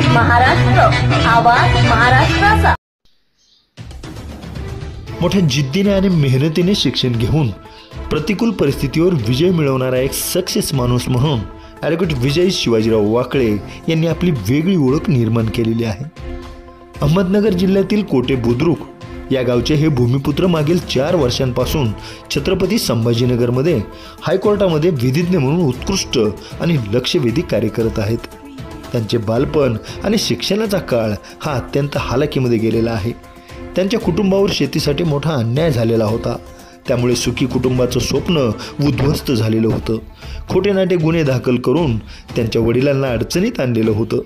महाराष्ट्र, आवाज महाराष्ट्राचा। मोठ्या जिद्दीने आणि मेहनतीने शिक्षण घेऊन प्रतिकूल परिस्थितीवर विजय मिळवणारा एक सक्सेस माणूस म्हणून ॲडव्होकेट विजय शिवाजीराव वाकळे यांनी आपली वेगळी ओळख निर्माण केलेली आहे। अहमदनगर जिल्ह्यातील कोटे बुद्रुक या गावचे हे भूमिपुत्र मागील 4 वर्षांपासून छत्रपती संभाजीनगरमध्ये हायकोर्टामध्ये विधिज्ञ म्हणून उत्कृष्ट आणि लक्षवेधी कार्य करत आहेत। त्यांचे बालपण आणि शिक्षणाचा काळ हा अत्यंत हालाकीमध्ये गेलेला आहे। त्यांच्या कुटुंबावर शेतीसाठी मोठा अन्याय झालेला होता, त्यामुळे सुखी कुटुंबाचं स्वप्न उद्ध्वस्त झालेलं होतं। खोटेनाटे गुन्हे दाखल करून त्यांच्या वडिलांना अडचणीत आणलेलं होतं,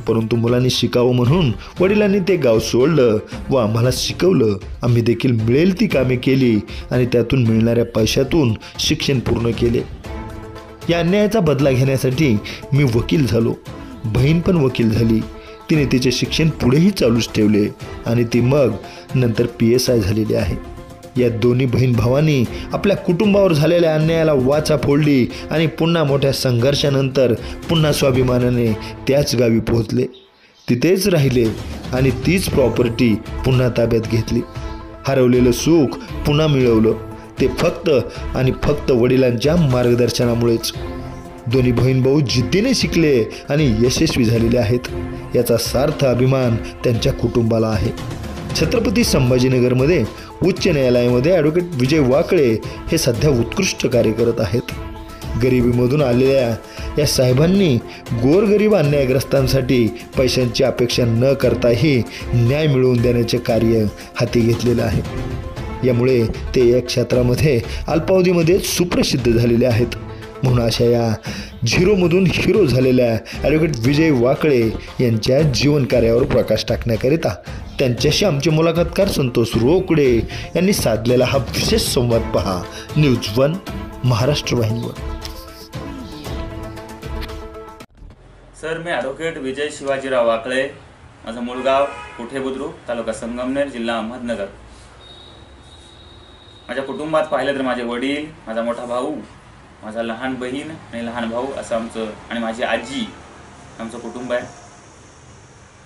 परंतु मुलांनी शिकावं म्हणून वडिलांनी ते गाव सोडलं व आम्हाला शिकवलं। आम्ही देखील मिळेल ती कामे केली आणि त्यातून मिळणाऱ्या पैशातून शिक्षण पूर्ण केले। या अन्यायाचा बदला घेण्यासाठी मी वकील झालो, बहीण पण वकील झाली। तिने तिचे शिक्षण पुढेही चालूच ठेवले आणि ती मग नंतर PSI झालेली आहे। या दोन्ही बहीण भावांनी आपल्या कुटुंबावर झालेल्या अन्यायाला वाचा फोडली आणि पुन्हा मोठ्या संघर्षानंतर पुन्हा स्वाभिमानाने त्याच गावी पोहोचले, तिथेच राहिले आणि तीच प्रॉपर्टी पुन्हा ताब्यात घेतली। हरवलेलं सुख पुन्हा मिळवलं, ते फक्त आणि फक्त वडिलांच्या मार्गदर्शनामुळेच। दोन्ही बहीण भाऊ जिद्दीने शिकले आणि यशस्वी झालेले आहेत, याचा सार्थ अभिमान त्यांच्या कुटुंबाला आहे। छत्रपती संभाजीनगरमध्ये उच्च न्यायालयामध्ये ॲडव्होकेट विजय वाकळे हे सध्या उत्कृष्ट कार्य करत आहेत। गरिबीमधून आलेल्या या साहेबांनी गोरगरीब अन्यायग्रस्तांसाठी पैशांची अपेक्षा न करताही न्याय मिळवून देण्याचे कार्य हाती घेतलेलं आहे। यामुळे ते या क्षेत्रामध्ये अल्पावधीमध्ये सुप्रसिद्ध झालेले आहेत। म्हणून अशा या झिरोमधून हिरो झालेल्या ॲडव्होकेट विजय वाकळे यांच्या जीवन कार्यावर प्रकाश टाकण्याकरिता त्यांच्याशी आमचे मुलाखतकार संतोष रोकडे यांनी साधलेला हा विशेष संवाद पहा न्यूज 1 महाराष्ट्र वाहिनीवर। सर, मी ॲडव्होकेट विजय शिवाजीराव वाकळे, माझं मूळ गाव कोठे बुद्रुक, तालुका संगमनेर, जिल्हा अहमदनगर। माझ्या कुटुंबात पाहिलं तर माझे वडील, माझा मोठा भाऊ, माझा लहान बहीण आणि लहान भाऊ असं आमचं आणि माझी आजी आमचं कुटुंब आहे।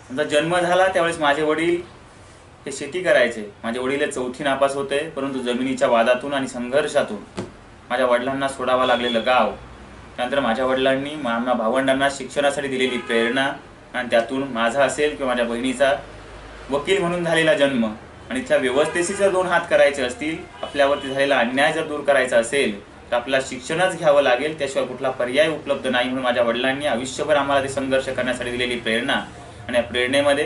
आमचा जन्म झाला त्यावेळेस माझे वडील हे शेती करायचे। माझे वडील 4थी नापास होते, परंतु जमिनीच्या वादातून आणि संघर्षातून माझ्या वडिलांना सोडावं लागलेलं गाव। त्यानंतर माझ्या वडिलांनी आम्हा भावंडांना शिक्षणासाठी दिलेली प्रेरणा आणि त्यातून माझा असेल किंवा माझ्या बहिणीचा वकील म्हणून झालेला जन्म आणि त्या व्यवस्थेशी जर 2 हात करायचे असतील, आपल्यावरती झालेला अन्याय जर दूर करायचा असेल तर आपल्याला शिक्षणच घ्यावं लागेल, त्याशिवाय कुठला पर्याय उपलब्ध नाही। म्हणून माझ्या वडिलांनी आयुष्यभर आम्हाला ते संघर्ष करण्यासाठी दिलेली प्रेरणा आणि या प्रेरणेमध्ये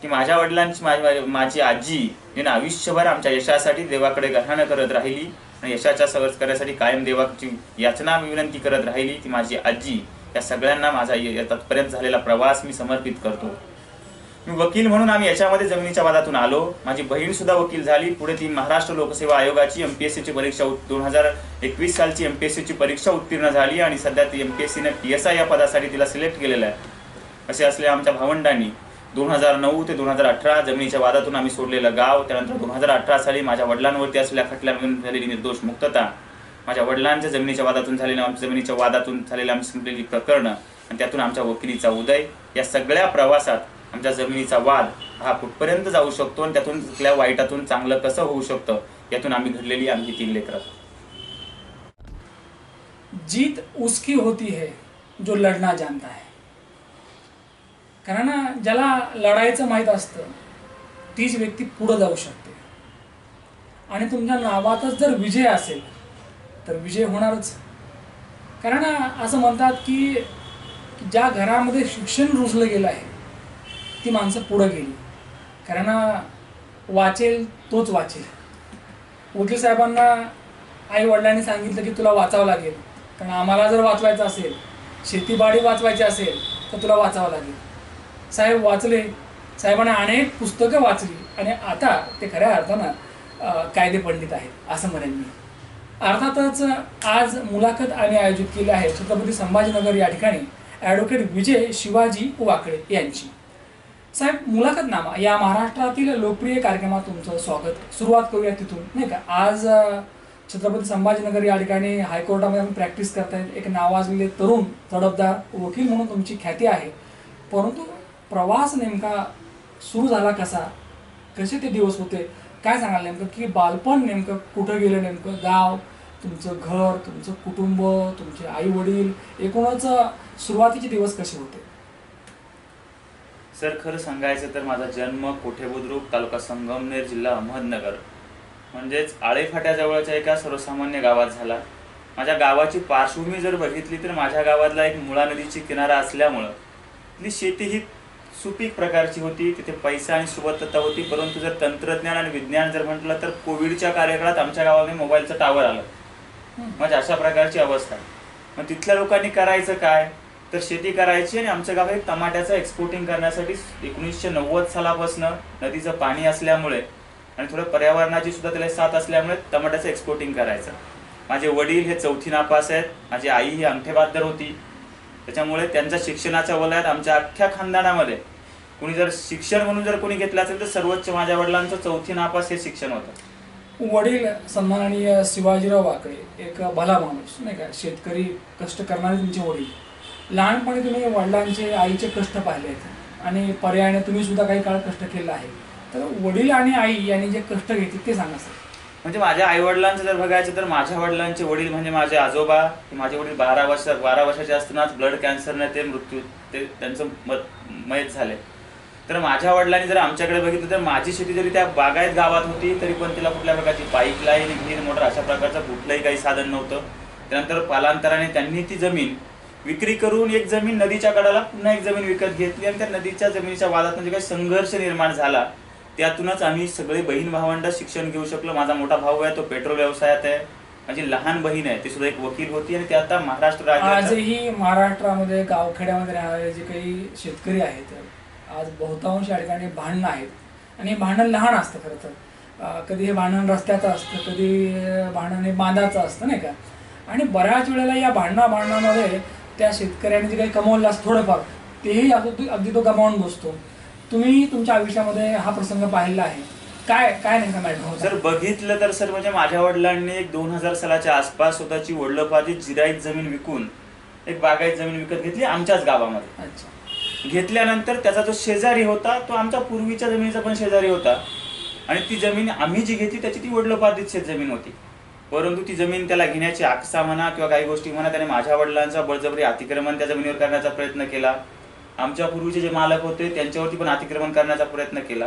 की माझ्या वडिलांची माझी आजी जिने आयुष्यभर आमच्या यशासाठी देवाकडे गाहणं करत राहिली आणि यशाच्या संघर्ष करण्यासाठी कायम देवाची याचना विनंती करत राहिली, ती माझी आजी। या सगळ्यांना माझा आतापर्यंत झालेला प्रवास मी समर्पित करतो। मी वकील म्हणून आम्ही याच्यामध्ये जमिनीच्या वादातून आलो। माझी बहीण सुद्धा वकील झाली, पुढे ती महाराष्ट्र लोकसेवा आयोगाची MPSCची परीक्षा 2021 सालची MPSCची परीक्षा उत्तीर्ण झाली आणि सध्या ती MPSCने PSI या पदासाठी तिला सिलेक्ट केलेलं आहे। असे असले आमच्या भावंडांनी 2009 ते 2018 जमिनीच्या वादातून आम्ही सोडलेलं गाव, त्यानंतर 2018 साली माझ्या वडिलांवरती असलेल्या खटल्यामधून झालेली निर्दोष मुक्तता, माझ्या वडिलांच्या जमिनीच्या वादातून झालेल्या आमची संपलेली प्रकरणं आणि त्यातून आमच्या वकिलीचा उदय, या सगळ्या प्रवासात आमच्या जमिनीचा वाद हा कुठपर्यंत जाऊ शकतो आणि त्यातून कुठल्या वाईटातून चांगलं कसं होऊ शकतं, यातून आम्ही घडलेली आमची 3 लेकरं। जीत उसकी होती है जो लढना जानता है। कारण ज्याला लढायचं माहीत असतं तीच व्यक्ती पुढे जाऊ शकते आणि तुमच्या नावातच जर विजय असेल तर विजय होणारच। कारण असं म्हणतात की ज्या घरामध्ये शिक्षण रुजलं गेलं आहे ती माणसं पुढे गेली, कारण वाचेल तोच वाचेल। वकील साहेबांना आई वडिलांनी सांगितलं की तुला वाचावं लागेल, कारण आम्हाला जर वाचवायचं असेल, शेतीबाडी वाचवायची असेल तर तुला वाचावं लागेल। साहेब वाचले, साहेबांना अनेक पुस्तकं वाचली आणि आता ते खऱ्या अर्थानं कायदे पंडित आहेत असं म्हणेन मी। अर्थातच आज मुलाखत आम्ही आयोजित केली आहे छत्रपती संभाजीनगर या ठिकाणी ॲडव्होकेट विजय शिवाजी वाकळे यांची। साहेब, मुलाखतनामा या महाराष्ट्रातील लोकप्रिय कार्यक्रमात तुमचं स्वागत। सुरुवात करूया तिथून, नाही का। आज छत्रपती संभाजीनगर या ठिकाणी हायकोर्टामध्ये प्रॅक्टिस करतायत, एक नावाजलेले तरुण तडफदार वकील म्हणून तुमची ख्याती आहे, परंतु प्रवास नेमका सुरू झाला कसा, कसे ते दिवस होते, काय सांगाल नेमकं की बालपण नेमकं कुठं गेलं, नेमकं गाव, तुमचं घर, तुमचं कुटुंब, तुमचे आई वडील, एकूणच सुरुवातीचे दिवस कसे होते? सर खरं सांगायचं तर माझा जन्म कोठे बुद्रुक, तालुका संगमनेर, जिल्हा अहमदनगर म्हणजेच आळेफाट्याजवळच्या एका सर्वसामान्य गावात झाला. माझ्या गावाची पार्श्वभूमी जर बघितली तर माझ्या गावातला एक मुळा नदीची किनारा असल्यामुळं तिथली शेती ही सुपीक प्रकारची होती. तिथे पैसा आणि सुबत्तता होती. परंतु जर तंत्रज्ञान आणि विज्ञान जर म्हटलं तर कोविडच्या कार्यकाळात आमच्या गावामध्ये मोबाईलचं टावर आलं, म्हणजे अशा प्रकारची अवस्था. मग तिथल्या लोकांनी करायचं काय तर शेती करायची आणि आमचं गाव हे टमाट्याचं एक्सपोर्टिंग करण्यासाठी 1990 सालापासून नदीचं पाणी असल्यामुळे आणि थोडं पर्यावरणाची सुद्धा त्याला साथ असल्यामुळे टमाट्याचं एक्सपोर्टिंग करायचं. माझे वडील हे 4थी नापास आहेत. माझी आई ही अंगठेबहाद्दर होती. त्याच्यामुळे त्यांच्या शिक्षणाच्या वलयात आमच्या अख्ख्या खानदानामध्ये कोणी जर शिक्षण म्हणून जर कोणी घेतलं असेल तर सर्वोच्च माझ्या वडिलांचं 4थी नापास हे शिक्षण होतं. वडील सन्माननीय शिवाजीराव वाकळे एक भला माणूस नाही का, शेतकरी, कष्ट करणारे तुमचे वडील. लहानपणी तुम्ही वडिलांचे आईचे कष्ट पाहिले आहेत आणि पर्यायाने तुम्ही सुद्धा काही काळ कष्ट केलं आहे. तर वडील आणि आई यांनी जे कष्ट घेतले ते सांगा सर. म्हणजे माझ्या आई वडिलांचं जर बघायचं तर माझ्या वडिलांचे वडील म्हणजे माझे आजोबा, माझे वडील 12 वर्षाचे असतानाच ब्लड कॅन्सरने ते त्यांचं मयत झाले. तर माझ्या वडिलांनी जर आमच्याकडे बघितलं तर माझी शेती जरी त्या बागायत गावात होती तरी पण तिला कुठल्या प्रकारची पाईपलाईन, विहीर, मोटर अशा प्रकारचं कुठलंही काही साधन नव्हतं. त्यानंतर कालांतराने त्यांनी ती जमीन विक्री करून एक जमीन नदीच्या कडाला पुन्हा एक जमीन विकत घेतली आणि त्या नदीच्या जमिनीच्या वादात म्हणजे काही संघर्ष निर्माण झाला. त्यातूनच आम्ही सगळे बहीण भावंड शिक्षण घेऊ शकलो. माझा मोठा भाऊ आहे तो पेट्रोल व्यवसायात आहे. माझी लहान बहीण आहे ती सुद्धा एक वकील होती आणि ती आता महाराष्ट्र राज्यात. आजही महाराष्ट्रामध्ये गावखेड्यामध्ये राहणारे जे काही शेतकरी आहेत आज बहुतांश या ठिकाणी भांडणं आहेत आणि भांडण लहान असतं खरं तर. कधी हे भांडण रस्त्याचं असतं, कधी भांडण हे बांधाचं असतं नाही का. आणि बऱ्याच वेळेला या भांडणामध्ये त्या शेतकऱ्याने जे काही कमवलं असतं थोडंफार तेही अगदी तो गमावून बसतो. तुम्ही तुमच्या आयुष्यामध्ये हा प्रसंग पाहिला आहे, काय काय नेमका मॅडम? जर बघितलं तर सर म्हणजे माझ्या वडिलांनी एक 2000 सालाच्या आसपास स्वतःची वडिलोपार्जित जिराईत जमीन विकून एक बागायत जमीन विकत घेतली आमच्याच गावामध्ये. अच्छा. घेतल्यानंतर त्याचा जो शेजारी होता तो आमच्या पूर्वीच्या जमिनीचा पण शेजारी होता आणि ती जमीन आम्ही जी घेतली त्याची ती वडिलोपार्जित शेत जमीन होती. परंतु ती जमीन त्याला घेण्याची आकसा म्हणा किंवा काही गोष्टी म्हणा त्याने माझ्या वडिलांचा बळजबरी अतिक्रमण त्या जमिनीवर करण्याचा प्रयत्न केला. आमच्या पूर्वीचे जे मालक होते त्यांच्यावरती पण अतिक्रमण करण्याचा प्रयत्न केला.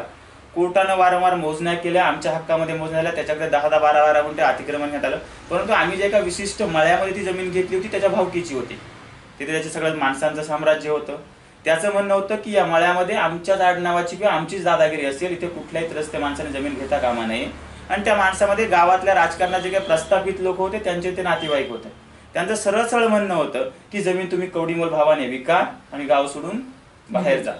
कोर्टानं वारंवार मोजण्या केल्या, आमच्या हक्कामध्ये मोजण्या झाल्या, त्याच्याकडे 10-12 गुंठे अतिक्रमण घेण्यात आलं. परंतु आम्ही जे एका विशिष्ट मळ्यामध्ये ती जमीन घेतली होती त्याच्या भावकीची होती. तिथे त्याच्या सगळ्या माणसांचं साम्राज्य होतं. त्याचं म्हणणं होतं की या मळ्यामध्ये आमच्याच आडनावाची किंवा आमचीच दादागिरी असेल, इथे कुठल्याही त्रस्ते माणसाने जमीन घेता कामा नये. आणि त्या माणसामध्ये गावातल्या राजकारणाचे काही प्रस्थापित लोक होते त्यांचे ते नातेवाईक होते. त्यांचं सरळ सरळ म्हणणं होतं की जमीन तुम्ही कवडीमोल भावाने विका आणि गाव सोडून बाहेर जा.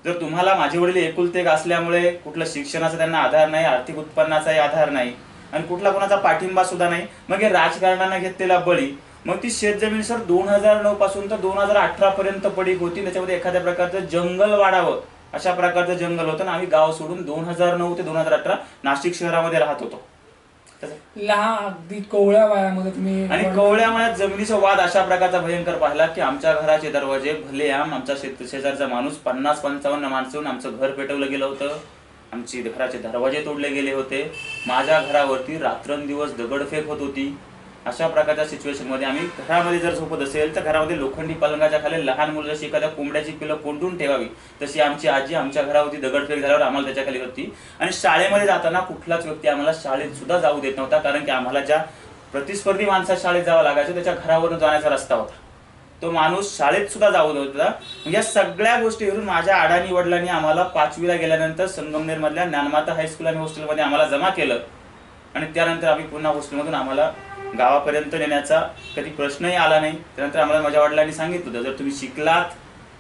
जर तुम्हाला माझे वडील एकुलते एक असल्यामुळे कुठलं शिक्षणाचा त्यांना आधार नाही, आर्थिक उत्पन्नाचाही आधार नाही आणि कुठला कोणाचा पाठिंबा सुद्धा नाही, मग हे राजकारणानं घेतलेला बळी. मग ती शेतजमीन सर 2009 पासून तर 2018 पर्यंत पडीक होती. त्याच्यामध्ये एखाद्या प्रकारचं जंगल वाढावं अशा प्रकारचं जंगल होतं. आम्ही गाव सोडून 2009 ते 2018 नाशिक शहरामध्ये राहत होतो. लहान अगदी कोवळ्या वयामध्ये तुम्ही. आणि कोवळ्या वयात जमिनीचा वाद अशा प्रकारचा भयंकर पाहिला की आमच्या घराचे दरवाजे भले आमचा शेजारचा माणूस 50-55 माणसून आमचं घर पेटवलं गेलं होतं. आमची घराचे दरवाजे तोडले गेले होते. माझ्या घरावरती रात्रंदिवस दगडफेक होत होती. अशा प्रकारच्या सिच्युएशन मध्ये आम्ही घरामध्ये जर झोपत असेल तर घरामध्ये लोखंडी पलंगाच्या खाली लहान मुलं जशी एखाद्या कोंबड्याची पिलं कोंडून ठेवावी तशी आमची आजी आमच्या घरावरती दगडफेक झाल्यावर आम्हाला त्याच्या खाली होती. आणि शाळेमध्ये जाताना कुठलाच व्यक्ती आम्हाला शाळेत सुद्धा जाऊ देत नव्हता, कारण की आम्हाला ज्या प्रतिस्पर्धी माणसा शाळेत जावं लागायचं त्याच्या घरावरून जाण्याचा रस्ता होता. तो माणूस शाळेत सुद्धा जाऊ देत होता. या सगळ्या गोष्टीवरून माझ्या अडाणी वडिलांनी आम्हाला 5वीला गेल्यानंतर संगमनेर मधल्या ज्ञानमाता हायस्कूल आणि हॉस्टेलमध्ये आम्हाला जमा केलं आणि त्यानंतर आम्ही पुन्हा हॉस्टेलमधून आम्हाला गावापर्यंत नेण्याचा कधी प्रश्नही आला नाही. त्यानंतर आम्हाला माझ्या वडिलांनी सांगितलं होतं जर तुम्ही शिकलात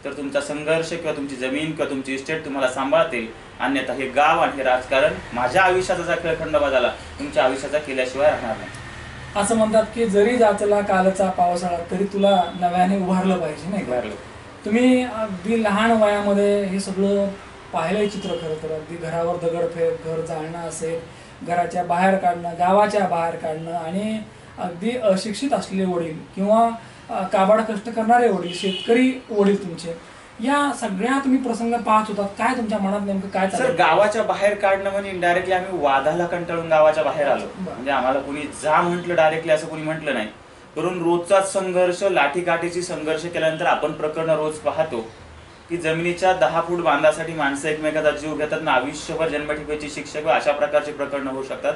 तर तुमचा संघर्ष किंवा तुमची जमीन किंवा तुमची इस्टेट तुम्हाला सांभाळते, अन्यथा हे गाव आणि हे राजकारण माझ्या आयुष्याचा खेळ खंडोबा झाला तुमच्या आयुष्याचा केल्याशिवाय राहणार नाही. असं म्हणतात की जरी जाचला कालचा पावसाळा तरी तुला नव्याने उभारलं पाहिजे नाही का. तुम्ही अगदी लहान वयामध्ये हे सगळं पाहिलंय चित्र. खरं तर अगदी घरावर दगडफेक, घर जाळणं असेल, घराच्या बाहेर काढणं, गावाच्या बाहेर काढणं आणि अगदी अशिक्षित असलेले वडील किंवा काबाड कष्ट करणारे वडील, शेतकरी वडील तुमचे, या सगळ्या तुम्ही प्रसंग पाहत होतात, काय तुमच्या मनात नेमकं काय सर चाललं? गावाच्या बाहेर काढणं म्हणजे इनडायरेक्टली आम्ही वादाला कंटाळून गावाच्या बाहेर आलो. म्हणजे आम्हाला कुणी जा म्हटलं डायरेक्टली असं कुणी म्हटलं नाही, करून रोजचाच संघर्ष, लाठीकाठीची संघर्ष केल्यानंतर आपण प्रकरण रोज पाहतो की जमिनीच्या 10 फूट बांधासाठी माणसं एकमेकाचा जीव घेतात ना, आयुष्यभर जन्मठेपेची शिक्षा किंवा अशा प्रकारची प्रकरणं होऊ शकतात.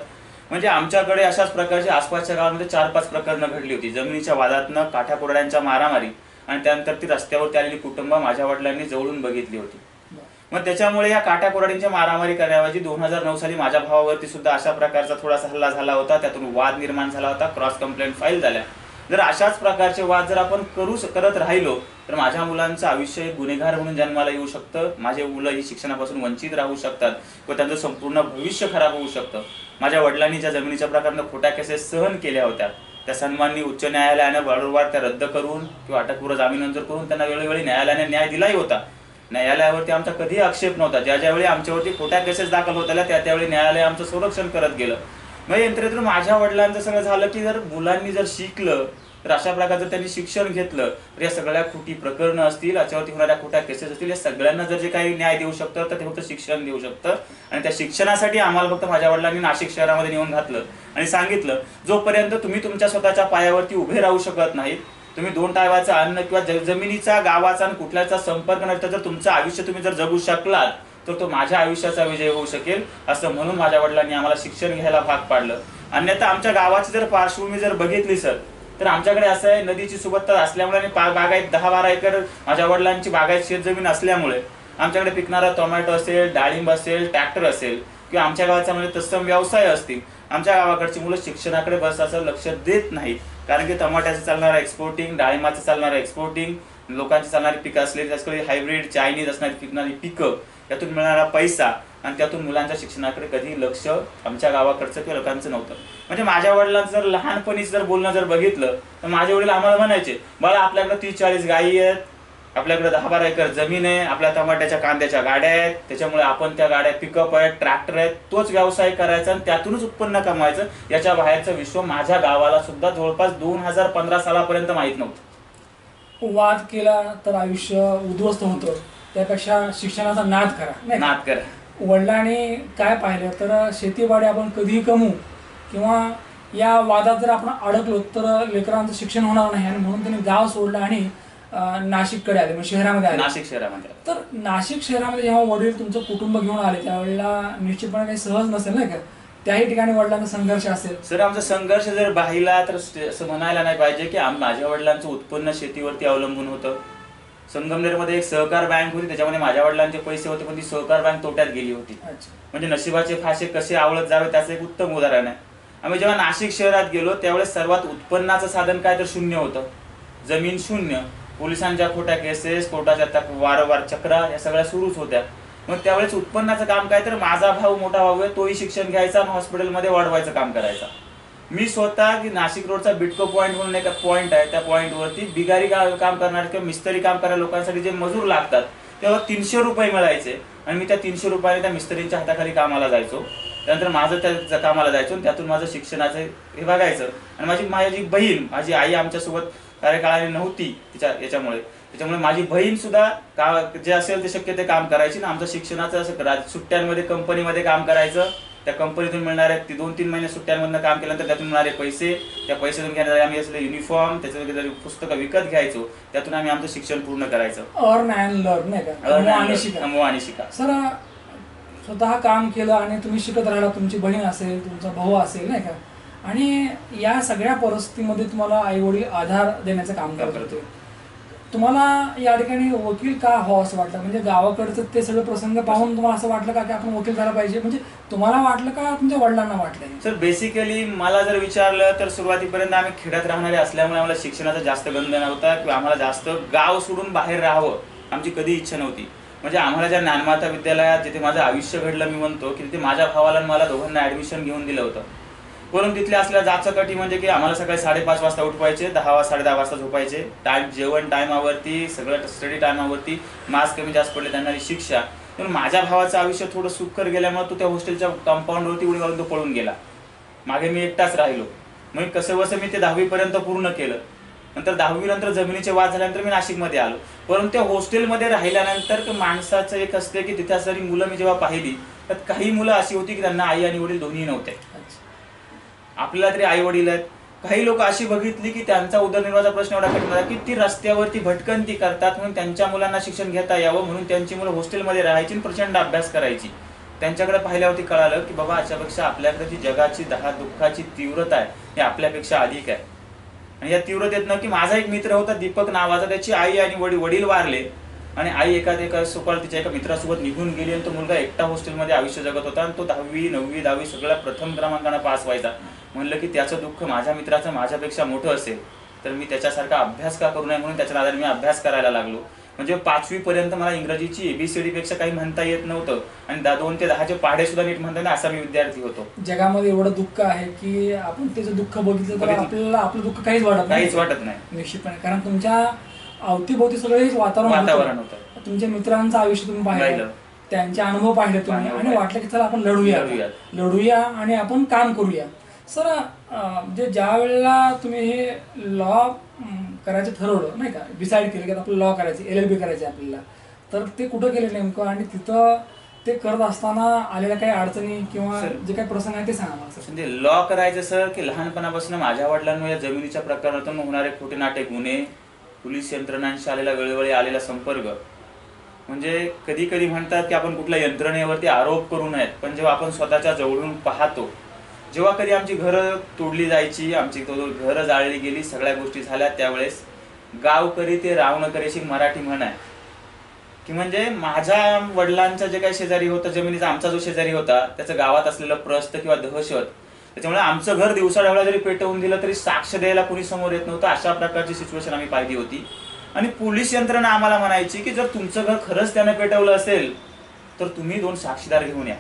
म्हणजे आमच्याकडे अशाच प्रकारची आसपासच्या गावामध्ये 4-5 प्रकरणं घडली होती. जमिनीच्या वादातनं काठ्याकुऱ्हाड्यांच्या मारामारी आणि त्यानंतर ती रस्त्यावरती आलेली कुटुंब माझ्या वडिलांनी जवळून बघितली होती. मग त्याच्यामुळे या काठ्याकुऱ्हाडींच्या मारामारी करण्याऐवजी 2009 साली माझ्या भावावरती सुद्धा अशा प्रकारचा थोडासा हल्ला झाला होता. त्यातून वाद निर्माण झाला होता, क्रॉस कंप्लेंट फाईल झाल्या. जर अशाच प्रकारचे वाद जर आपण करत राहिलो तर माझ्या मुलांचं आयुष्य एक गुन्हेगार म्हणून जन्माला येऊ शकतं. माझे मुलं ही शिक्षणापासून वंचित राहू शकतात किंवा त्यांचं संपूर्ण भविष्य खराब होऊ शकतं. माझ्या वडिलांनी ज्या जमिनीच्या प्रकारानं खोट्या केसेस सहन केल्या होत्या त्या सन्माननी उच्च न्यायालयानं वारंवार त्या रद्द करून किंवा अटकपूर्व जामीन मंजूर करून त्यांना वेळोवेळी न्यायालयाने न्याय दिलाही होता. न्यायालयावरती आमचा कधीही आक्षेप नव्हता. ज्यावेळी आमच्यावरती खोट्या केसेस दाखल होत आल्या त्यावेळी न्यायालय आमचं संरक्षण करत गेलं. मग यंत्रेतून माझ्या वडिलांचं सगळं झालं की जर मुलांनी जर शिकलं तर अशा प्रकारचं त्यांनी शिक्षण घेतलं तर या सगळ्या खोटी प्रकरणं असतील, याच्यावरती होणाऱ्या खोट्या केसेस असतील, या सगळ्यांना जर जे काही न्याय देऊ शकतं तर ते फक्त शिक्षण देऊ शकतं. आणि त्या शिक्षणासाठी आम्हाला फक्त माझ्या वडिलांनी नाशिक शहरामध्ये नेऊन घातलं आणि सांगितलं जोपर्यंत तुम्ही तुमच्या स्वतःच्या पायावरती उभे राहू शकत नाहीत, तुम्ही 2 टायवाचं अन्न किंवा जमिनीचा गावाचा आणि कुठल्याचा संपर्क नसता जर तुमचं आयुष्य तुम्ही जर जगू शकलात तर तो माझ्या आयुष्याचा विजय होऊ शकेल असं म्हणून माझ्या वडिलांनी आम्हाला शिक्षण घ्यायला भाग पाडलं. अन्यथा आमच्या गावाची जर पार्श्वभूमी जर बघितली सर तर आमच्याकडे असं आहे, नदीची सुबत्ता असल्यामुळे आणि बागायत 10-12 एकर माझ्या वडिलांची बागायत शेतजमीन असल्यामुळे आमच्याकडे पिकणारा टोमॅटो असेल, डाळिंब असेल, ट्रॅक्टर असेल किंवा आमच्या गावाचा म्हणजे तत्सम व्यवसाय असतील, आमच्या गावाकडची मुलं शिक्षणाकडे बसाचं लक्ष देत नाहीत. कारण की टमाट्याचं चालणारं एक्सपोर्टिंग, डाळिंबाचं चालणारं एक्सपोर्टिंग, लोकांची चालणारी पिकं असलेली त्याच्याकडे हायब्रिड चायनीज असणारी पिकणारी पिकं, यातून मिळणारा पैसा आणि त्यातून मुलांच्या शिक्षणाकडे कधी लक्ष आमच्या गावाकडचं किंवा लोकांचं नव्हतं. म्हणजे माझ्या वडिलांचं जर लहानपणीच जर बोलणं जर बघितलं तर माझे वडील आम्हाला म्हणायचे, बाळा आपल्याकडे 30-40 गायी आहेत, आपल्याकडे 10-12 एकर जमीन आहे, आपल्या टमाट्याच्या कांद्याच्या गाड्या आहेत, त्याच्यामुळे आपण त्या गाड्या पिकअप आहेत, ट्रॅक्टर आहेत, तोच व्यवसाय करायचा आणि त्यातूनच उत्पन्न कमवायचं. याच्या बाहेरचं विश्व माझ्या गावाला सुद्धा जवळपास 2015 सालापर्यंत माहीत नव्हतं. वाद केला तर आयुष्य उद्ध्वस्त होतं, त्यापेक्षा शिक्षणाचा नाद करा. वडिलांनी काय पाहिलं तर शेतीवाडी आपण कधीही कमवू किंवा या वादात जर आपण अडकलो तर लेकरांचं शिक्षण होणार नाही आणि म्हणून त्यांनी गाव सोडलं आणि नाशिककडे आले, म्हणजे शहरामध्ये आले. नाशिक शहरामध्ये तर नाशिक शहरामध्ये जेव्हा वडील तुमचं कुटुंब घेऊन आले त्यावेळेला निश्चितपणे काही सहज नसेल नाही का? त्याही ठिकाणी वडिलांचा संघर्ष असेल. सर आमचा संघर्ष जर पाहिला तर असं म्हणायला नाही पाहिजे की माझ्या वडिलांचं उत्पन्न शेतीवरती अवलंबून होतं. संगमनेरमध्ये एक सहकार बँक होती, त्याच्यामध्ये माझ्या वडिलांचे पैसे होते पण ती सहकार बँक तोट्यात गेली होती. म्हणजे नशिबाचे फासे कसे आवळत जावे त्याचं एक उत्तम उदाहरण आहे. आम्ही जेव्हा नाशिक शहरात गेलो त्यावेळेस सर्वात उत्पन्नाचं साधन काय तर शून्य होतं, जमीन शून्य. पोलिसांच्या खोट्या केसेस, कोर्टाच्या वारंवार चक्रा या सगळ्या सुरूच होत्या. मग त्यावेळेस उत्पन्नाचं काम काय तर माझा भाऊ, मोठा भाऊ आहे, तोही शिक्षण घ्यायचा आणि हॉस्पिटलमध्ये वाढवायचं काम करायचा. मी स्वतः की नाशिक रोडचा बिटको पॉईंट म्हणून एक पॉईंट आहे, त्या पॉईंटवरती बिगारी काम करणारे किंवा मिस्त्री काम करणाऱ्या लोकांसाठी जे मजूर लागतात तेव्हा 300 रुपये मिळायचे आणि मी त्या 300 रुपयाने त्या मिस्त्रींच्या हाताखाली कामाला जायचो. त्यानंतर माझं त्या कामाला जायचो आणि त्यातून माझं शिक्षणाचं हे बघायचं. आणि माझी बहीण, माझी आई आमच्यासोबत कार्यकाळाने नव्हती त्याच्यामुळे माझी बहीण सुद्धा जे असेल ते शक्य ते काम करायची ना. आमचं शिक्षणाचं असं सुट्ट्यांमध्ये कंपनीमध्ये काम करायचं, त्या कंपनीतून मिळणारे 2-3 महिने सुट्ट्यांमधून काम केल्यानंतर त्यातून मिळणारे पैसे, त्या पैशातून घेणारे आम्ही असले युनिफॉर्म, त्याच्यामध्ये पुस्तकं विकत घ्यायचो, त्यातून आम्ही आमचं शिक्षण पूर्ण करायचं. अर्न अँड लर्न नाही का? अमो आणि शिका. सर स्वतः काम केलं आणि तुम्ही शिकत राहिला, तुमची बहीण असेल, तुमचा भाऊ असेल नाही का, आणि या सगळ्या परिस्थितीमध्ये तुम्हाला आई वडील आधार देण्याचं काम करत होते. तुम्हाला या ठिकाणी वकील का हवं असं वाटलं? म्हणजे गावाकडचं ते सगळे प्रसंग पाहून तुम्हाला असं वाटलं का की आपण वकील झाला पाहिजे? म्हणजे तुम्हाला वाटलं का तुमच्या वडिलांना वाटलं? सर बेसिकली मला जर विचारलं तर सुरुवातीपर्यंत आम्ही खेड्यात राहणारे असल्यामुळे आम्हाला शिक्षणाचा जास्त गंध नव्हता किंवा आम्हाला जास्त गाव सोडून बाहेर राहावं आमची कधी इच्छा नव्हती. म्हणजे आम्हाला ज्या ज्ञानमाता विद्यालयात जिथे माझं आयुष्य घडलं, मी म्हणतो की तिथे माझ्या भावाला मला दोघांना ऍडमिशन घेऊन दिलं होतं. म्हणून तिथले असल्या जाचकटी म्हणजे की आम्हाला सकाळी 5:30 वाजता उठवायचे, 10-10:30 वाजता झोपायचे, जेवण टायमावरती, सगळं स्टडी टायमावरती, मार्क्स कमी जास्त पडले त्यांना शिक्षा. म्हणून माझ्या भावाचं आयुष्य थोडं सुखकर गेल्यामुळे तो त्या हॉस्टेलच्या कंपाऊंडवरती उडी मारून तो पळून गेला. मागे मी एकटाच राहिलो. मग कसं बसं मी ते 10वी पर्यंत पूर्ण केलं. नंतर 10वी नंतर जमिनीचे वाद झाल्यानंतर मी नाशिकमध्ये आलो. परंतु त्या हॉस्टेलमध्ये राहिल्यानंतर माणसाचं एक असते की तिथे असणारी मुलं मी जेव्हा पाहिली तर काही मुलं अशी होती की त्यांना आई आणि वडील दोन्ही नव्हते. आपल्याला तरी आई वडील आहेत. काही लोक अशी बघितली की त्यांचा उदरनिर्वाहाचा प्रश्न एवढा कठीण होता की ती रस्त्यावरती भटकंती करतात, म्हणून त्यांच्या मुलांना शिक्षण घेता यावं म्हणून त्यांची मुलं हॉस्टेलमध्ये राहायची आणि प्रचंड अभ्यास करायची. त्यांच्याकडे पाहिल्यावरती कळालं की बाबा याच्यापेक्षा आपल्याकडे जी जगाची दुःखाची तीव्रता आहे ही आपल्यापेक्षा अधिक आहे. आणि या तीव्रतेतनं की माझा एक मित्र होता दीपक नावाचा, त्याची आई आणि वडील वारले आणि आई एका सुकाळ तिच्या एका मित्रासोबत निघून गेली आणि तो मुलगा एकटा हॉस्टेलमध्ये आयुष्य जगत होता आणि तो 10वी 9वी 10वी सगळ्या प्रथम क्रमांकाने पास व्हायचा. म्हणलं की त्याचं दुःख माझ्या मित्राचं माझ्यापेक्षा मोठं असेल तर मी त्याच्यासारखा अभ्यास का करू नये म्हणून त्याच्या आधारे मी अभ्यास करायला लागलो. म्हणजे 5वी पर्यंत मला इंग्रजीची ABCD पेक्षा काही म्हणता येत नव्हतं आणि 2 ते 10चे पाढे सुद्धा नीट म्हणता येईल असा मी विद्यार्थी होतो. जगामध्ये एवढं दुःख आहे की आपण त्याचं दुःख बघितलं तर आपल्याला आपलं दुःख काहीच वाटत नाही निश्चितपणे. कारण तुमच्या अवतीभोवती सगळं हेच वातावरण होतं. तुमच्या मित्रांचं आयुष्य तुम्ही पाहिलं, त्यांचे अनुभव पाहिले तुम्ही आणि वाटलं की चला आपण लढूया आणि आपण काम करूया. सर म्हणजे ज्या वेळेला तुम्ही हे लॉ करायचं ठरवलं नाही का, डिसाईड केलं की आपलं लॉ करायचं, LLB करायचे आपल्याला, तर ते कुठं केलं नेमकं आणि तिथं ते करत असताना आलेल्या काही अडचणी किंवा जे काही प्रसंग आहे ते सांगा मला सर. म्हणजे लॉ करायचं सर की लहानपणापासून माझ्या वडिलांमुळे जमिनीच्या प्रकरणातून होणारे खोटे नाटे गुन्हे, पोलीस यंत्रणांशी आलेला वेळोवेळी आलेला संपर्क, म्हणजे कधी कधी म्हणतात की आपण कुठल्या यंत्रणेवरती आरोप करू नयेत, पण जेव्हा आपण स्वतःच्या जवळून पाहतो, जेव्हा कधी आमची घरं तोडली जायची, आमची घरं जाळली गेली, सगळ्या गोष्टी झाल्या, त्यावेळेस गावकरी ते राव न करेशी मराठी म्हण आहे की म्हणजे माझ्या वडिलांचा जे काही शेजारी होता जमिनीचा, आमचा जो शेजारी होता त्याचं गावात असलेलं प्रस्थ किंवा दहशत, त्याच्यामुळे आमचं घर दिवसाढवळ्या जरी पेटवून दिलं तरी साक्ष द्यायला कोणी समोर येत नव्हतं. अशा प्रकारची सिच्युएशन आम्ही पाहिली होती. आणि पोलीस यंत्रणा आम्हाला म्हणायची की जर तुमचं घर खरंच त्याने पेटवलं असेल तर तुम्ही 2 साक्षीदार घेऊन या.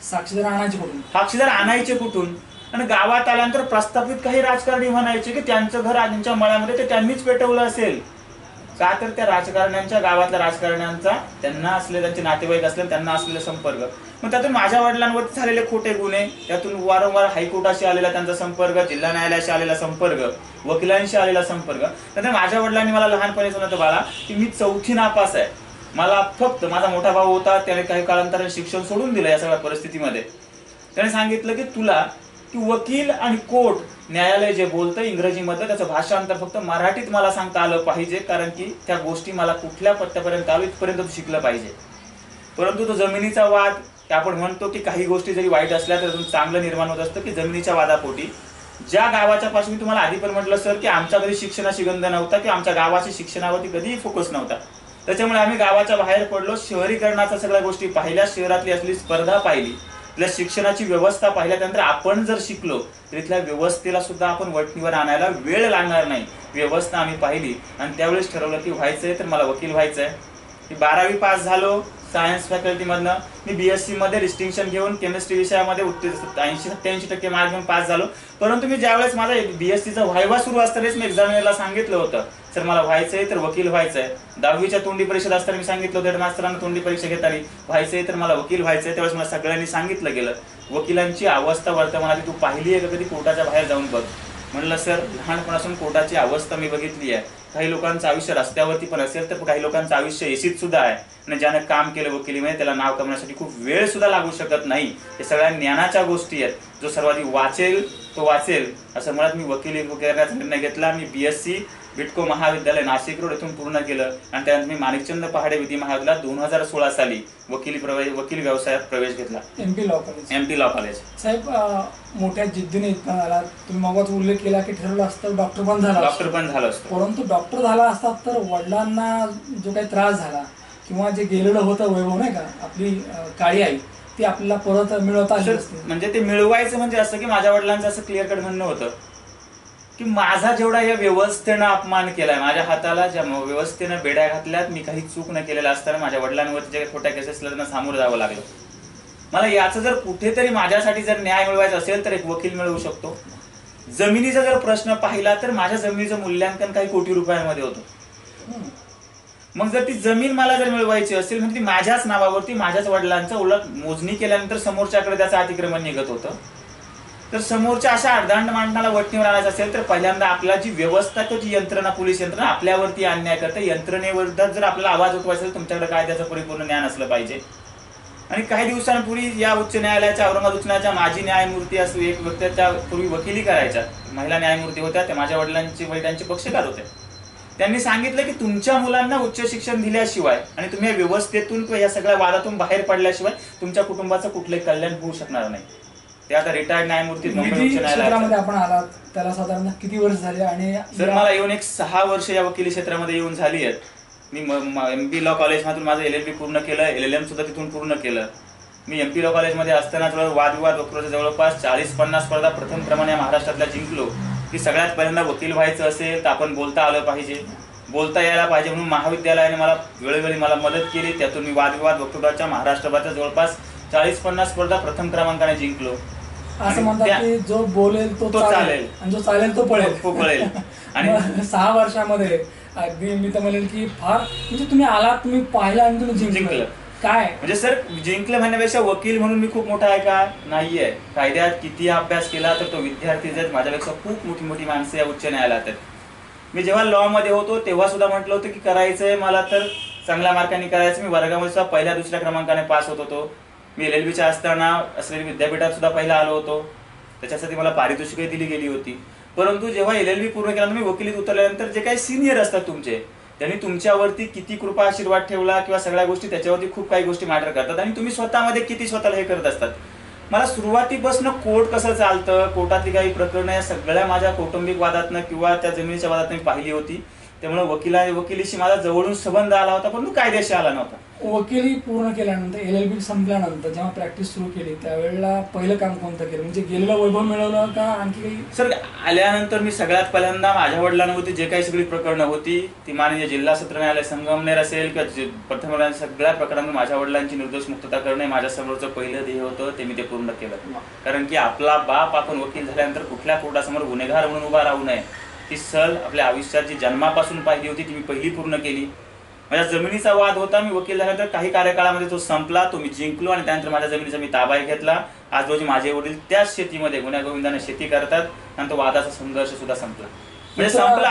साक्षीदार आणायचे कुठून? आणि गावात आल्यानंतर प्रस्थापित काही राजकारणी म्हणायचे की त्यांचं घर त्यांच्या मळ्यामध्ये ते त्यांनीच पेटवलं असेल. का तर त्या राजकारण्यांच्या, गावातल्या राजकारण्यांचा त्यांना असले, त्यांचे नातेवाईक असले, त्यांना असलेले संपर्क, मग त्यातून माझ्या वडिलांवरती झालेले खोटे गुन्हे, त्यातून वारंवार हायकोर्टाशी आलेला त्यांचा संपर्क, जिल्हा न्यायालयाशी आलेला संपर्क, वकिलांशी आलेला संपर्क. नंतर माझ्या वडिलांनी मला लहानपणी सांगितलं बाळा की मी 4थी नापास आहे, मला फक्त माझा मोठा भाऊ होता त्याने काही कालांतराने शिक्षण सोडून दिलं या सगळ्या परिस्थितीमध्ये. त्याने सांगितलं की तुला की वकील आणि कोर्ट, न्यायालय जे बोलतं इंग्रजीमध्ये त्याचं भाषांतर फक्त मराठीत मला सांगता आलं पाहिजे, कारण की त्या गोष्टी मला कुठल्या पत्त्यापर्यंत आलो इथपर्यंत तू शिकलं पाहिजे. परंतु तो जमिनीचा वाद, आपण म्हणतो की काही गोष्टी जरी वाईट असल्या तर चांगलं निर्माण होत असतं की जमिनीच्या वादापोटी ज्या गावाच्या पासून मी तुम्हाला आधी पण म्हटलं सर की आमच्या कधी शिक्षणाची गंध नव्हता की आमच्या गावाच्या शिक्षणावरती कधीही फोकस नव्हता, त्याच्यामुळे आम्ही गावाच्या बाहेर पडलो, शहरीकरणाच्या सगळ्या गोष्टी पाहिल्या, शहरातली असली स्पर्धा पाहिली, तिथल्या शिक्षणाची व्यवस्था पाहिल्या. त्यानंतर आपण जर शिकलो तर इथल्या व्यवस्थेला सुद्धा आपण वटणीवर आणायला वेळ लागणार नाही, व्यवस्था आम्ही पाहिली आणि त्यावेळेस ठरवलं की व्हायचंय तर मला वकील व्हायचंय. 12वी पास झालो सायन्स फॅकल्टीमधनं. मी BSc मध्ये डिस्टिंक्शन घेऊन केमिस्ट्री विषयामध्ये 80-87% मार्क घेऊन पास झालो. परंतु मी ज्यावेळेस माझा BScचा व्हायवा सुरू असतानाच मी एक्झामिनरला सांगितलं होतं सर मला व्हायचंय तर वकील व्हायचंय. 10वीच्या तोंडी परीक्षा असताना मी सांगितलं होतं हेडमास्टरांना तोंडी परीक्षा घेताना व्हायचंय तर मला वकील व्हायचंय. त्यावेळेस मला सगळ्यांनी सांगितलं गेलं वकिलांची अवस्था वर्तमानात तू पाहिली आहे का, कधी कोर्टाच्या बाहेर जाऊन बघ. म्हणलं सर लहानपणापासून कोर्टाची अवस्था मी बघितली आहे. काही लोकांचं आयुष्य रस्त्यावरती पण असेल तर काही लोकांचं आयुष्य एसीत सुद्धा आहे आणि ज्यानं काम केलं वकिलीमध्ये त्याला नाव कमवण्यासाठी खूप वेळ सुद्धा लागू शकत नाही. हे सगळ्या ज्ञानाच्या गोष्टी आहेत. जो सर्वाधिक वाचेल तो वाचेल असं म्हणत मी वकिली करण्याचा निर्णय घेतला. मी BSc बिटको महाविद्यालय नाशिक रोड येथून पूर्ण केलं आणि त्यानंतर मी माणिकचंद पहाडे विधी महाविद्यालयात 2016 साली वकील व्यवसायात प्रवेश घेतला. MP law college. साहेब मोठ्या जिद्दीने इथं आला. तुम्ही मगाच उल्लेख केला की ठरवलं असतं डॉक्टर पण झालं असतं, परंतु डॉक्टर झाला असतात तर वडिलांना जो काही त्रास झाला किंवा जे गेलेलं होतं वैभव नाही का, आपली काळी आई, ती आपल्याला परत मिळवता आली असते. म्हणजे ते मिळवायचं म्हणजे असं की माझ्या वडिलांचं असं क्लिअर कट म्हणणं होतं की माझा जेवढा या व्यवस्थेनं अपमान केलाय, माझ्या हाताला ज्या व्यवस्थेनं बेड्या घातल्यात, मी काही चूक न केलेला असताना माझ्या वडिलांवरती जे खोट्या केसेस त्यांना सामोरं जावं लागलं. मला याचं जर कुठेतरी माझ्यासाठी जर न्याय मिळवायचा असेल तर एक वकील मिळवू शकतो. जमिनीचा जर प्रश्न पाहिला तर माझ्या जमिनीचं मूल्यांकन काही कोटी रुपयांमध्ये होतं. मग जर ती जमीन मला जर मिळवायची असेल म्हणजे ती माझ्याच नावावरती, माझ्याच वडिलांचं, उलट मोजणी केल्यानंतर समोरच्याकडे त्याचं अतिक्रमण निघत होतं. तर समोरच्या अशा अर्धांड मांडणाला वटणीवर आणायचं असेल तर पहिल्यांदा आपल्याला जी व्यवस्था तो जी यंत्रणा, पोलीस यंत्रणा आपल्यावरती अन्याय करते, यंत्रणेविरुद्ध जर आपल्याला आवाज उठवायचा असेल तुमच्याकडे कायद्याचं परिपूर्ण ज्ञान असलं पाहिजे. आणि काही दिवसांपूर्वी या उच्च न्यायालयाच्या, औरंगाबाद उच्च न्यायालयाच्या माजी न्यायमूर्ती असं एक व्यक्ती त्या पूर्वी वकिली करायच्या महिला न्यायमूर्ती होत्या, त्या माझ्या वडिलांचे पक्षकार होते. त्यांनी सांगितलं की तुमच्या मुलांना उच्च शिक्षण दिल्याशिवाय आणि तुम्ही या व्यवस्थेतून किंवा या सगळ्या वादातून बाहेर पडल्याशिवाय तुमच्या कुटुंबाचं कुठलंही कल्याण होऊ शकणार नाही. ते आता रिटायर्ड न्यायमूर्ती मुंबई उच्च न्यायालयामध्ये आपण आलात, त्याला साधारण किती वर्ष झाले? आणि सर मला येऊन एक 6 वर्ष या वकिली क्षेत्रामध्ये येऊन झाली आहेत. मी MP लॉ कॉलेजमधून माझं LLB पूर्ण केलं, LLM सुद्धा तिथून पूर्ण केलं. मी MP लॉ कॉलेजमध्ये असताना वादविवाद वक्तृत्वाच्या जवळपास 40-50 स्पर्धा प्रथम क्रमाने महाराष्ट्रातल्या जिंकलो. की सगळ्यात पहिल्यांदा वकील व्हायचं असेल तर आपण बोलता आलं पाहिजे, बोलता यायला पाहिजे म्हणून महाविद्यालयाने मला वेळोवेळी मदत केली. त्यातून मी वादविवाद वक्तृत्वाच्या महाराष्ट्रभराच्या जवळपास 40-50 स्पर्धा प्रथम क्रमांकाने जिंकलो. असं म्हणतात की जो बोलेल तो चालेल आणि जो चालेल तो पळेल. आणि 6 वर्षामध्ये अगदी मी तर म्हणेल की फार म्हणजे तुम्ही आलात, तुम्ही पाहिलं आणि तुम्ही जिंकलं. काय म्हणजे सर जिंकलं म्हणण्यापेक्षा वकील म्हणून मी खूप मोठा आहे का? नाहीये. कायद्यात किती अभ्यास केला तर तो विद्यार्थी जर माझ्यापेक्षा खूप मोठी मोठी माणसं या उच्च न्यायालयात आहेत. मी जेव्हा लॉ मध्ये होतो तेव्हा सुद्धा म्हटलं होतं की करायचंय मला तर चांगल्या मार्कांनी करायचं. मी वर्गामध्ये सुद्धा पहिल्या दुसऱ्या क्रमांकाने पास होत होतो. मी LLBच्या असताना असलेली विद्यापीठात सुद्धा पहिला आलो होतो. त्याच्यासाठी मला पारितोषिकही दिली गेली होती. परंतु जेव्हा LLB पूर्ण केल्यानंतर मी वकिलीत उतरल्यानंतर जे काही सिनियर असतात तुमचे, त्यांनी तुमच्यावरती किती कृपा आशीर्वाद ठेवला किंवा सगळ्या गोष्टी त्याच्यावरती खूप काही गोष्टी मॅटर करतात आणि तुम्ही स्वतःमध्ये किती स्वतःला हे करत असतात. मला सुरुवातीपासून कोर्ट कसं चालतं, कोर्टातली काही प्रकरणं या सगळ्या माझ्या कौटुंबिक वादातनं किंवा त्या जमिनीच्या वादातनं मी पाहिली होती. त्यामुळे वकिलीशी माझा जवळून संबंध आला होता, परंतु कायद्याशी आला नव्हता. वकिली पूर्ण केल्यानंतर LLB संपल्यानंतर जेव्हा प्रॅक्टिस सुरू केली त्यावेळेला पहिलं काम कोणतं केलं? म्हणजे गेलेलं वैभव मिळवलं का आणखी काही? सर आल्यानंतर मी सगळ्यात पहिल्यांदा माझ्या वडिलांवरती जे काही सगळी प्रकरणं होती ती माननीय जिल्हा सत्र न्यायालय संगमनेर असेल किंवा प्रथम सगळ्या प्रकरणांमध्ये माझ्या वडिलांची निर्दोष मुक्तता करणे माझ्यासमोरचं पहिलं ध्येय होतं. ते मी ते पूर्ण केलं. कारण की आपला बाप आपण वकील झाल्यानंतर कुठल्या कोर्टासमोर गुन्हेगार म्हणून उभा राहू नये, ती सल आपल्या आयुष्यात जी जन्मापासून पाहिली होती ती मी पहिली पूर्ण केली. माझ्या जमिनीचा वाद होता, मी वकील झाल्यानंतर काही कार्यकाळामध्ये तो संपला, तो मी जिंकलो आणि त्यानंतर माझ्या जमिनीचा मी ताबा घेतला. आज रोजी माझे वडील त्याच शेतीमध्ये गुण्यागोविंदाने शेती करतात आणि तो वादाचा संघर्ष सुद्धा संपला. म्हणजे संपला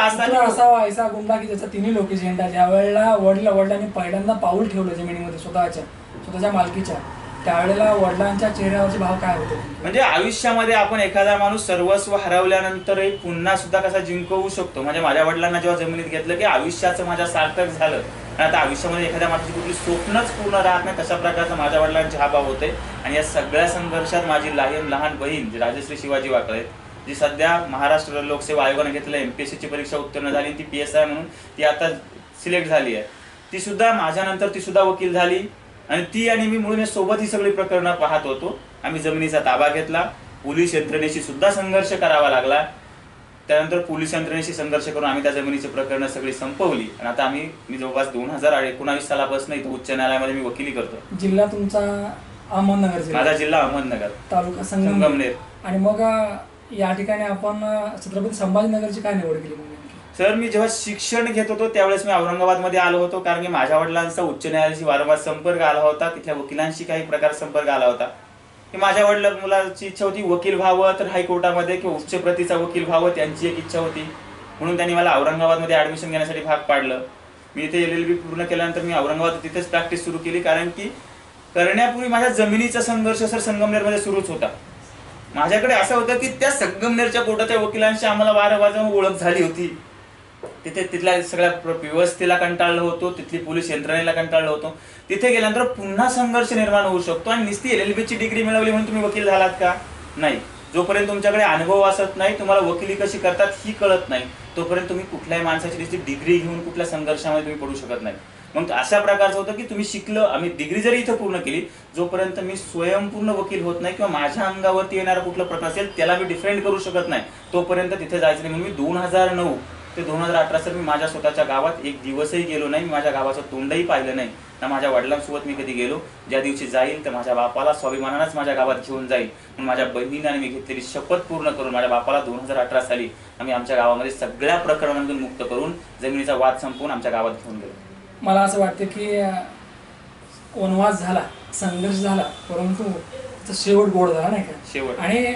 असा गुंडा की ज्याचा तिन्ही लोक झेंडा ज्या वेळेला वडिलांनी पहिल्यांदा पाऊल ठेवलं जमिनीमध्ये स्वतःच्या मालकीच्या, त्यावेळेला वडिलांच्या चेहऱ्यावरचे भाव काय होते? म्हणजे आयुष्यामध्ये आपण एखादा माणूस सर्वस्व हरवल्यानंतरही पुन्हा सुद्धा कसा जिंकवू शकतो. म्हणजे माझ्या वडिलांना जेव्हा जमिनीत घेतलं की आयुष्याचं माझ्या सार्थक झालं आणि आता आयुष्यामध्ये एखाद्या माणसाची कुठली स्वप्नच पूर्ण राहत नाही तशा प्रकारचा माझ्या वडिलांचे हा भाव होते. आणि या सगळ्या संघर्षात माझी लहान बहीण जी राजश्री शिवाजी वाकळे, जी सध्या महाराष्ट्र लोकसेवा आयोगाने घेतलेल्या MPSCची परीक्षा उत्तीर्ण झाली, ती PSI म्हणून ती आता सिलेक्ट झाली आहे. ती सुद्धा माझ्यानंतर ती सुद्धा वकील झाली आणि ती आणि मी मिळून सोबत ही सगळी प्रकरणं पाहत होतो. आम्ही जमिनीचा ताबा घेतला. पोलीस यंत्रणेशी सुद्धा संघर्ष करावा लागला. त्यानंतर पोलीस यंत्रणेशी संघर्ष करून आम्ही त्या जमिनीची प्रकरणं सगळी संपवली आणि आता मी जवळपास 2019 सालापासून इथं उच्च न्यायालयामध्ये मी वकिली करतो. जिल्हा तुमचा अहमदनगर? माझा जिल्हा अहमदनगर, तालुका संगमनेर. आणि मग या ठिकाणी आपण छत्रपती संभाजीनगरची काय निवड केली? सर मी जेव्हा शिक्षण घेत होतो त्यावेळेस मी औरंगाबादमध्ये आलो होतो, कारण की माझ्या वडिलांचा उच्च न्यायालयाशी वारंवार संपर्क आला होता, तिथल्या वकिलांशी काही प्रकार संपर्क आला होता की माझ्या मुलाची इच्छा होती वकील व्हावं, तर हायकोर्टामध्ये किंवा उच्च प्रतीचा वकील व्हावं त्यांची एक इच्छा होती. म्हणून त्यांनी मला औरंगाबादमध्ये ऍडमिशन घेण्यासाठी भाग पाडलं. मी इथे LLB पूर्ण केल्यानंतर मी औरंगाबाद तिथेच प्रॅक्टिस सुरू केली, कारण की करण्यापूर्वी माझ्या जमिनीचा संघर्ष सर संगमनेरमध्ये सुरूच होता. माझ्याकडे असं होतं की त्या संगमनेरच्या कोर्टाच्या वकिलांशी आम्हाला वारंवार ओळख झाली होती. तिथल्या सगळ्या व्यवस्थेला कंटाळलो होतो, तिथली पोलीस यंत्रणेला कंटाळलो होतो. तिथे गेल्यानंतर पुन्हा संघर्ष निर्माण होऊ शकतो. आणि नुसती LLBची डिग्री मिळवली म्हणून तुम्ही वकील झालात का? नाही. जोपर्यंत तुमच्याकडे अनुभव असत नाही, तुम्हाला वकिली कशी करतात ही कळत नाही, तोपर्यंत तुम्ही कुठल्याही माणसाची नुसती डिग्री घेऊन कुठल्या संघर्षामध्ये तुम्ही पडू शकत नाही. मग अशा प्रकारचं होतं की तुम्ही शिकलं, आम्ही डिग्री जरी इथं पूर्ण केली, जोपर्यंत मी स्वयंपूर्ण वकील होत नाही किंवा माझ्या अंगावरती येणारा कुठला प्रकार असेल त्याला मी डिफेंड करू शकत नाही, तोपर्यंत तिथे जायचं नाही. म्हणून मी 2009 ते 2018 सर मी माझ्या स्वतःच्या गावात एक दिवसही गेलो नाही. मी माझ्या गावाचं तोंडही पाहिलं नाही ना माझ्या वडिलांसोबत मी कधी गेलो. ज्या दिवशी जाईल तर माझ्या बापाला स्वाभिमानानंच माझ्या गावात घेऊन जाईल. म्हणून माझ्या बहिणीने आणि मी घेतलेली शपथ पूर्ण करून माझ्या बापाला 2018 साली आम्ही आमच्या गावामध्ये सगळ्या प्रकरणांमधून मुक्त करून जमिनीचा वाद संपवून आमच्या गावात घेऊन गेलो. मला असं वाटतं की वनवास झाला, संघर्ष झाला, परंतु शेवट गोड झाला नाही का? शेवट. आणि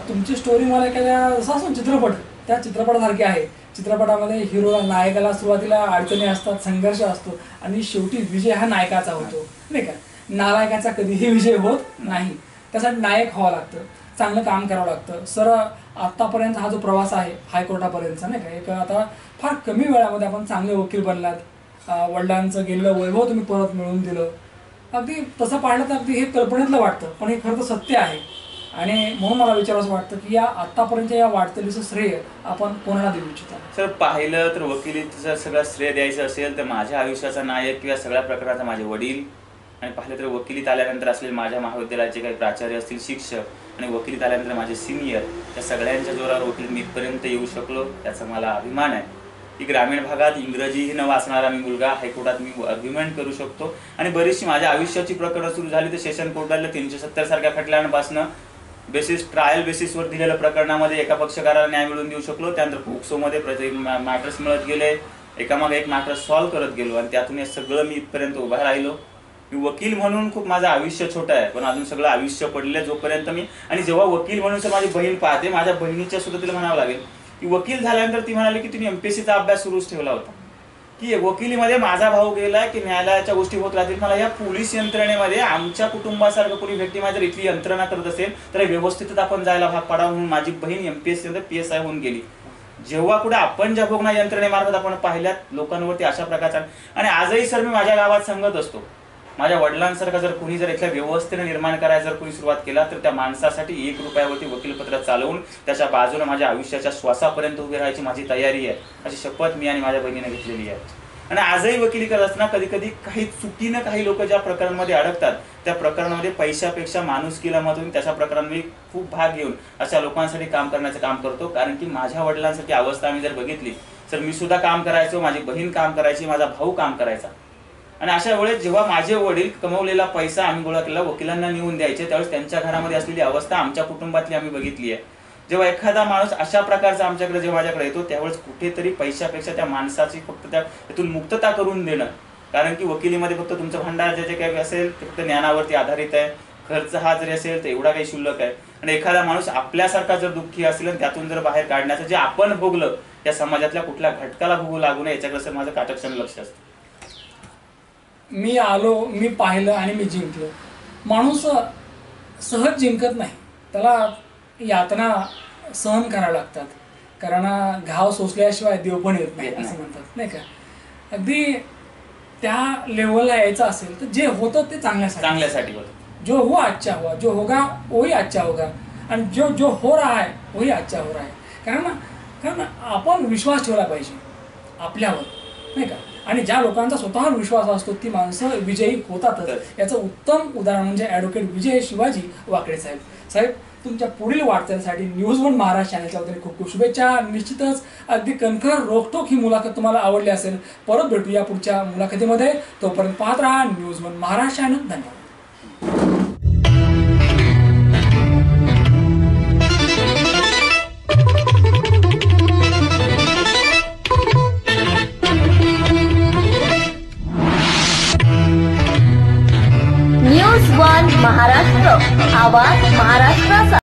तुमची स्टोरी मला एखाद्या जसा असतो चित्रपट, त्या चित्रपटासारखी आहे. चित्रपटामध्ये हिरोला, नायकाला सुरुवातीला अडचणी असतात, संघर्ष असतो आणि शेवटी विजय हा नायकाचा होतो, नाही का. नालायकाचा कधीही विजय होत नाही. त्यासाठी नायक व्हावं लागतं, चांगलं काम करावं लागतं. सर, आत्तापर्यंत हा जो प्रवास आहे हायकोर्टापर्यंतचा, नाही का, एक आता फार कमी वेळामध्ये आपण चांगले वकील बनलात. वडिलांचं गेलेलं वैभव तुम्ही परत मिळवून दिलं. अगदी तसं पाहिलं तर अगदी हे कल्पनेतलं वाटतं, पण हे खरं तर सत्य आहे. आणि म्हणून मला विचारावंसं वाटतं की या आत्तापर्यंतच्या या वाटचालीचं श्रेय आपण कोणाला देऊ इच्छिता? सर, पाहिलं तर वकिलीचं सगळं श्रेय द्यायचं असेल तर माझ्या आयुष्याचा नायक किंवा सगळ्या प्रकाराचा माझे वडील, आणि पाहिलं तर वकिलीत आल्यानंतर असलेले माझ्या महाविद्यालयाचे काही प्राचार्य असतील, शिक्षक, आणि वकिलीत आल्यानंतर माझे सिनियर, या सगळ्यांच्या जोरावर वकील मी इथपर्यंत येऊ शकलो, त्याचा मला अभिमान आहे. की ग्रामीण भागात इंग्रजीही न वाचणारा मी मुलगा हायकोर्टात मी आर्ग्युमेंट करू शकतो. आणि बरीचशी माझ्या आयुष्याची प्रकरणं सुरू झाली तर सेशन कोर्टातल्या 370 सारख्या खटल्यांपासनं ट्रायल बेसिसवर दिलेल्या प्रकरणामध्ये एका पक्षकाराला न्याय मिळवून देऊ शकलो. त्यानंतर पोक्सोमध्ये मॅटर्स मिळत गेले, एकामागे एक मॅटर सॉल्व्ह करत गेलो, आणि त्यातून हे सगळं मी इथपर्यंत उभा राहिलो. मी वकील म्हणून खूप माझं आयुष्य छोटं आहे, पण अजून सगळं आयुष्य पडले जोपर्यंत मी. आणि जेव्हा वकील म्हणून माझी बहीण पाहते, माझ्या बहिणीच्या सुद्धा तिला म्हणावं लागेल की वकील झाल्यानंतर ती म्हणाली की तुम्ही MPSCचा अभ्यास सुरूच ठेवला होता, की वकिलीमध्ये माझा भाऊ गेलाय की न्यायालयाच्या गोष्टी होत राहतील. मला या पोलीस यंत्रणेमध्ये आमच्या कुटुंबासारखं कोणी व्यक्ती माझ्या जर इथली यंत्रणा करत असेल तर व्यवस्थितच आपण जायला भाग पाडावं, म्हणून माझी बहीण MPSC नंतर PSI होऊन गेली. जेव्हा कुठे आपण ज्या भोगणा यंत्रणेमार्फत आपण पाहिल्यात लोकांवरती अशा प्रकारचा. आणि आजही सर मी माझ्या गावात सांगत असतो, माझ्या वडिलांसारखं जर कुणी जर इथल्या व्यवस्थेने निर्माण करायला जर कोणी सुरुवात केला तर त्या माणसासाठी 1 रुपयावरती वकीलपत्र चालवून त्याच्या बाजूने माझ्या आयुष्याच्या श्वासापर्यंत उभी राहायची माझी तयारी आहे, अशी शपथ मी आणि माझ्या बहिणीने घेतलेली आहे. आणि आजही वकिली करत असताना कधी कधी काही चुकीनं काही लोक ज्या प्रकरणामध्ये अडकतात त्या प्रकरणामध्ये पैशापेक्षा माणुसकीला महत्त्व, त्याच्या प्रकरणामध्ये खूप भाग घेऊन अशा लोकांसाठी काम करण्याचं काम करतो. कारण की माझ्या वडिलांसाठी अवस्था आम्ही जर बघितली तर मी सुद्धा काम करायचो, माझी बहीण काम करायची, माझा भाऊ काम करायचा. आणि अशा वेळेस जेव्हा माझे वडील कमवलेला पैसा आम्ही गोळा केला वकिलांना नेऊन द्यायचे, त्यावेळेस त्यांच्या घरामध्ये असलेली अवस्था आमच्या कुटुंबातली आम्ही बघितली आहे. जेव्हा एखादा माणूस अशा प्रकारचा आमच्याकडे जेव्हा माझ्याकडे येतो त्यावेळेस कुठेतरी पैशापेक्षा त्या माणसाची फक्त त्यातून मुक्तता करून देणं. कारण की वकिलीमध्ये फक्त तुमचं भांडार जे काही असेल ते फक्त ज्ञानावरती आधारित आहे, खर्च हा जरी असेल तर एवढा काही शुल्लक आहे. आणि एखादा माणूस आपल्यासारखा जर दुःखी असेल आणि त्यातून जर बाहेर काढण्याचं जे आपण भोगलं त्या समाजातल्या कुठल्या घटकाला भोगू लागू नये याच्याकडे माझं काटकसर लक्ष असतं. मी आलो, मी पाहिलं आणि मी जिंकलो. माणूस सहज जिंकत नाही, त्याला यातना सहन कराव्या लागतात. कारण घाव सोसल्याशिवाय देव पण येत नाही असं म्हणतात, नाही का. अगदी त्या लेवलला यायचं असेल तर जे होतं ते चांगल्यासाठी होतं. जो हुआ अच्छा हुआ, जो होगा वही अच्छा होगा, आणि जो हो रहा है वही अच्छा हो रहा है. कारण आपण विश्वास ठेवला पाहिजे आपल्यावर, नाही का. आणि ज्या लोकांचा स्वतःवर विश्वास असतो ती माणसं विजयी होतातच. याचं उत्तम उदाहरण म्हणजे ॲडव्होकेट विजय शिवाजी वाकडे साहेब. साहेब, तुमच्या पुढील वाटचालीसाठी न्यूज1 महाराष्ट्र चॅनलच्या वतीने खूप खूप शुभेच्छा. निश्चितच अगदी कणखर रोखठोक ही मुलाखत तुम्हाला आवडली असेल. परत भेटूया पुढच्या मुलाखतीमध्ये. तोपर्यंत पाहत राहा न्यूज1 महाराष्ट्र चॅनल. धन्यवाद.